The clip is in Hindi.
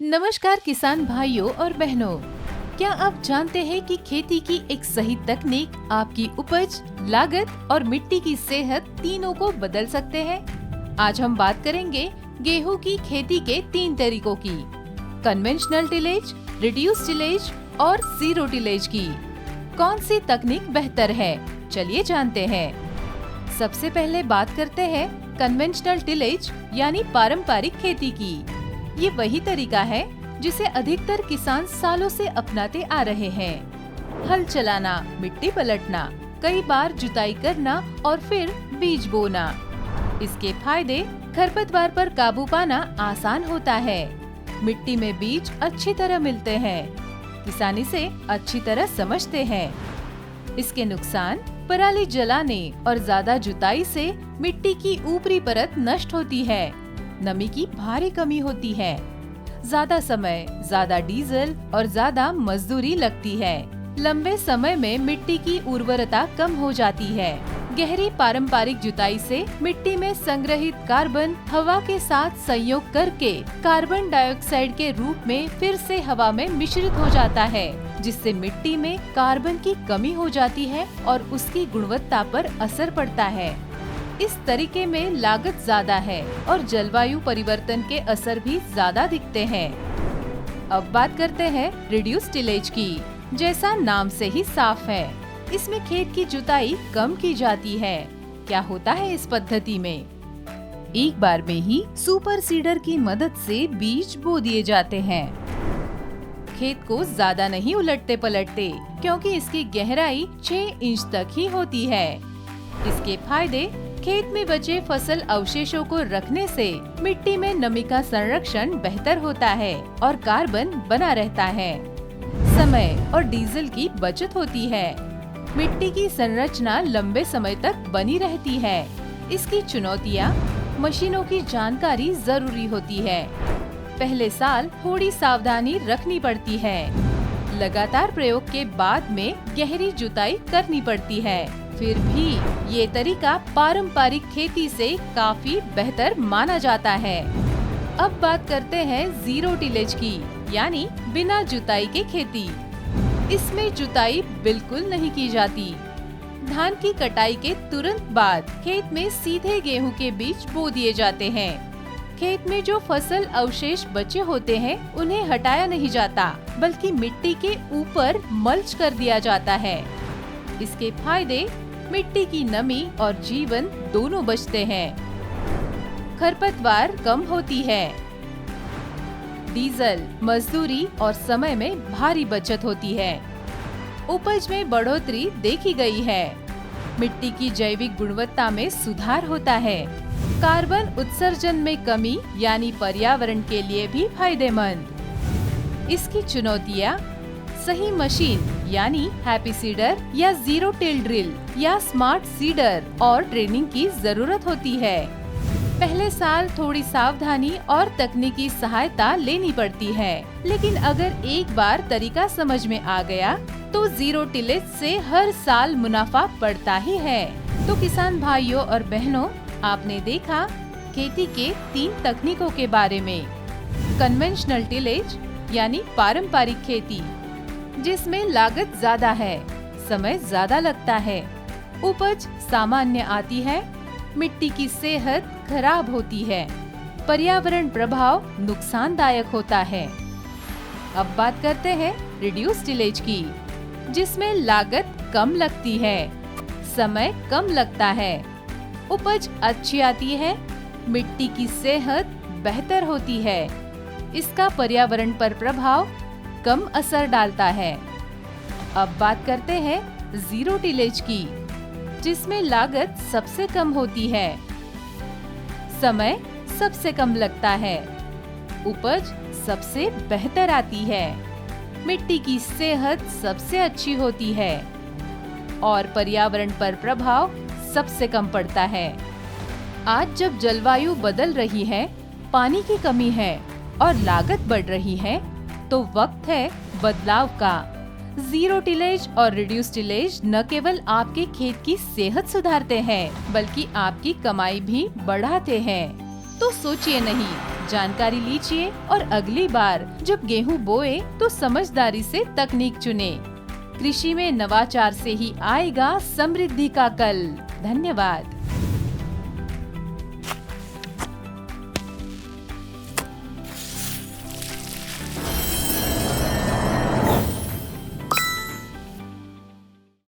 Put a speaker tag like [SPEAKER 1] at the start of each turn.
[SPEAKER 1] नमस्कार किसान भाइयों और बहनों, क्या आप जानते हैं कि खेती की एक सही तकनीक आपकी उपज, लागत और मिट्टी की सेहत तीनों को बदल सकते हैं। आज हम बात करेंगे गेहूं की खेती के 3 तरीकों की, कन्वेंशनल टिलेज, रिड्यूस टिलेज और जीरो टिलेज की। कौन सी तकनीक बेहतर है, चलिए जानते हैं। सबसे पहले बात करते हैं कन्वेंशनल टिलेज यानी पारंपरिक खेती की। ये वही तरीका है जिसे अधिकतर किसान सालों से अपनाते आ रहे हैं। हल चलाना, मिट्टी पलटना, कई बार जुताई करना और फिर बीज बोना। इसके फायदे, खरपतवार पर काबू पाना आसान होता है, मिट्टी में बीज अच्छी तरह मिलते हैं, किसान इसे अच्छी तरह समझते हैं। इसके नुकसान, पराली जलाने और ज्यादा जुताई से मिट्टी की ऊपरी परत नष्ट होती है, नमी की भारी कमी होती है, ज्यादा समय, ज्यादा डीजल और ज्यादा मजदूरी लगती है। लंबे समय में मिट्टी की उर्वरता कम हो जाती है। गहरी पारंपरिक जुताई से मिट्टी में संग्रहित कार्बन हवा के साथ संयोग करके कार्बन डाइऑक्साइड के रूप में फिर से हवा में मिश्रित हो जाता है, जिससे मिट्टी में कार्बन की कमी हो जाती है और उसकी गुणवत्ता पर असर पड़ता है। इस तरीके में लागत ज्यादा है और जलवायु परिवर्तन के असर भी ज्यादा दिखते हैं। अब बात करते हैं रिड्यूस टिलेज की। जैसा नाम से ही साफ है, इसमें खेत की जुताई कम की जाती है। क्या होता है इस पद्धति में? एक बार में ही सुपर सीडर की मदद से बीज बो दिए जाते हैं। खेत को ज्यादा नहीं उलटते पलटते, क्योंकि इसकी गहराई 6 इंच तक ही होती है। इसके फायदे, खेत में बचे फसल अवशेषों को रखने से मिट्टी में नमी का संरक्षण बेहतर होता है और कार्बन बना रहता है। समय और डीजल की बचत होती है। मिट्टी की संरचना लंबे समय तक बनी रहती है। इसकी चुनौतियाँ, मशीनों की जानकारी जरूरी होती है। पहले साल थोड़ी सावधानी रखनी पड़ती है। लगातार प्रयोग के बाद में गहरी जुताई करनी पड़ती है। फिर भी ये तरीका पारंपरिक खेती से काफी बेहतर माना जाता है। अब बात करते हैं जीरो टिलेज की, यानी बिना जुताई के खेती। इसमें जुताई बिल्कुल नहीं की जाती। धान की कटाई के तुरंत बाद खेत में सीधे गेहूं के बीज बो दिए जाते हैं। खेत में जो फसल अवशेष बचे होते हैं उन्हें हटाया नहीं जाता, बल्कि मिट्टी के ऊपर मल्च कर दिया जाता है। इसके फायदे, मिट्टी की नमी और जीवन दोनों बचते हैं। खरपतवार कम होती है। डीजल, मजदूरी और समय में भारी बचत होती है। उपज में बढ़ोतरी देखी गई है। मिट्टी की जैविक गुणवत्ता में सुधार होता है। कार्बन उत्सर्जन में कमी, यानी पर्यावरण के लिए भी फायदेमंद। इसकी चुनौतियाँ, सही मशीन यानी हैप्पी सीडर या जीरो टिल ड्रिल या स्मार्ट सीडर और ट्रेनिंग की जरूरत होती है। पहले साल थोड़ी सावधानी और तकनीकी सहायता लेनी पड़ती है, लेकिन अगर एक बार तरीका समझ में आ गया तो जीरो टिलेज से हर साल मुनाफा बढ़ता ही है। तो किसान भाइयों और बहनों, आपने देखा खेती के 3 तकनीकों के बारे में। कन्वेंशनल टिलेज यानी पारंपरिक खेती, जिसमें लागत ज्यादा है, समय ज्यादा लगता है, उपज सामान्य आती है, मिट्टी की सेहत खराब होती है, पर्यावरण प्रभाव नुकसानदायक होता है। अब बात करते हैं रिड्यूस टिलेज की, जिसमें लागत कम लगती है, समय कम लगता है, उपज अच्छी आती है, मिट्टी की सेहत बेहतर होती है। इसका पर्यावरण पर प्रभाव कम असर डालता है। अब बात करते हैं जीरो टिलेज की, जिसमें लागत सबसे कम होती है, समय सबसे कम लगता है, उपज सबसे बेहतर आती है, मिट्टी की सेहत सबसे अच्छी होती है और पर्यावरण पर प्रभाव सबसे कम पड़ता है। आज जब जलवायु बदल रही है, पानी की कमी है और लागत बढ़ रही है, तो वक्त है बदलाव का। जीरो टिलेज और रिड्यूस टिलेज न केवल आपके खेत की सेहत सुधारते हैं, बल्कि आपकी कमाई भी बढ़ाते हैं। तो सोचिए नहीं, जानकारी लीजिए और अगली बार जब गेहूं बोए तो समझदारी से तकनीक चुने। कृषि में नवाचार से ही आएगा समृद्धि का कल। धन्यवाद।